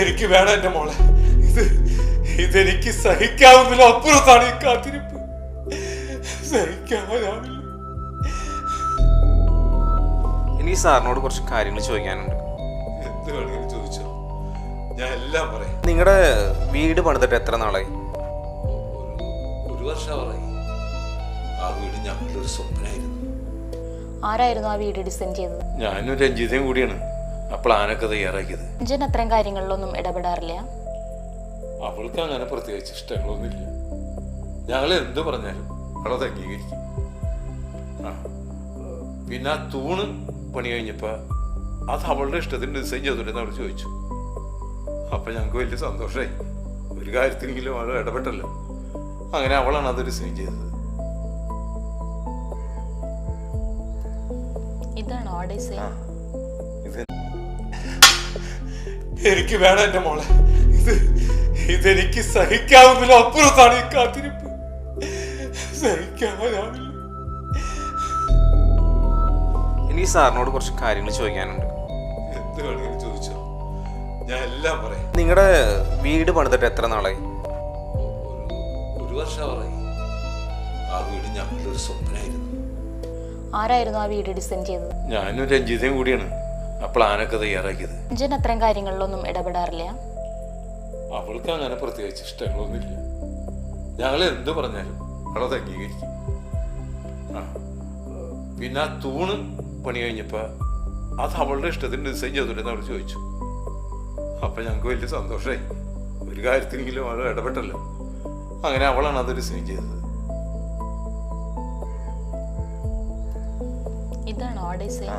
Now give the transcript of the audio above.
എനിക്ക് വേണം എന്റെ മോളെ. ഇതെനിക്ക് സഹിക്കാവുന്നതിൽ അപ്പുറത്താണ് ഈ കാത്തിരിപ്പ്. സഹിക്കാനാവില്ല. എനിക്ക് സാറിനോട് കുറച്ച് കാര്യങ്ങൾ ചോദിക്കാനുണ്ട്. എന്ത് വേണമെങ്കിലും ചോദിച്ചോ, ഞാൻ എല്ലാം പറയാം. നിങ്ങളുടെ വീട് പണിതിട്ട് എത്ര നാളായി? ഒരു വർഷമായി. ആ വീട് ഞങ്ങളുടെ ഒരു സ്വപ്നമായിരുന്നു. ആരായിരുന്നു ആ വീട് ഡിസൈൻ ചെയ്തത്? ഞാനും രഞ്ജിതയും കൂടിയാണ് ആ പ്ലാനൊക്കെ തയ്യാറാക്കിയത്. രഞ്ജൻ അത്രയും കാര്യങ്ങളിലൊന്നും ഇടപെടാറില്ല. അവൾക്ക് അങ്ങനെ പ്രത്യേകിച്ച് ഇഷ്ടങ്ങളൊന്നുമില്ല. ഞങ്ങൾ എന്ത് പറഞ്ഞാലും അവളത് അംഗീകരിക്കും. ആ പിന്നെ ആ തൂണ് പണി കഴിഞ്ഞപ്പോൾ അത് അവളുടെ ഇഷ്ടത്തിന് ഡിസൈൻ ചെയ്തില്ലെന്ന് അവൾ ചോദിച്ചു. അപ്പം ഞങ്ങൾക്ക് വലിയ സന്തോഷമായി. ഒരു കാര്യത്തിനെങ്കിലും അവൾ ഇടപെട്ടല്ലോ. അങ്ങനെ അവളാണ് അത് ഡിസൈൻ ചെയ്തത്. ഇതാണോ ആ ഡിസൈൻ? എനിക്ക് വേണം എന്റെ മോളെ. ഇതെനിക്ക് സഹിക്കാവുന്നതിൽ അപ്പുറത്താണ് ഈ കാത്തിരിപ്പ്. സഹിക്കാനാവില്ല. എനിക്ക് സാറിനോട് കുറച്ച് കാര്യങ്ങൾ ചോദിക്കാനുണ്ട്. എന്ത് വേണമെങ്കിലും ചോദിച്ചോ, ഞാൻ എല്ലാം പറയാം. നിങ്ങളുടെ വീട് പണിതിട്ട് എത്ര നാളായി? ഒരു വർഷമായി. ആ വീട് ഞങ്ങളുടെ ഒരു സ്വപ്നമായിരുന്നു. ആരായിരുന്നു ആ വീട് ഡിസൈൻ ചെയ്തത്? ഞാനും രഞ്ജിതയും കൂടിയാണ് ആ പ്ലാനൊക്കെ തയ്യാറാക്കിയത്. രഞ്ജൻ അത്രയും കാര്യങ്ങളിലൊന്നും ഇടപെടാറില്ല. അവൾക്ക് അങ്ങനെ പ്രത്യേകിച്ച് ഇഷ്ടങ്ങളൊന്നുമില്ല. ഞങ്ങൾ എന്ത് പറഞ്ഞാലും അവളത് അംഗീകരിക്കും. ആ പിന്നെ ആ തൂണ് പണി കഴിഞ്ഞപ്പോൾ അത് അവളുടെ ഇഷ്ടത്തിന് ഡിസൈൻ ചെയ്തില്ലെന്ന് അവൾ ചോദിച്ചു. അപ്പം ഞങ്ങൾക്ക് വലിയ സന്തോഷമായി. ഒരു കാര്യത്തിനെങ്കിലും അവൾ ഇടപെട്ടല്ലോ. അങ്ങനെ അവളാണ് അത് ഡിസൈൻ ചെയ്തത്. ഇതാണോ ആ ഡിസൈൻ?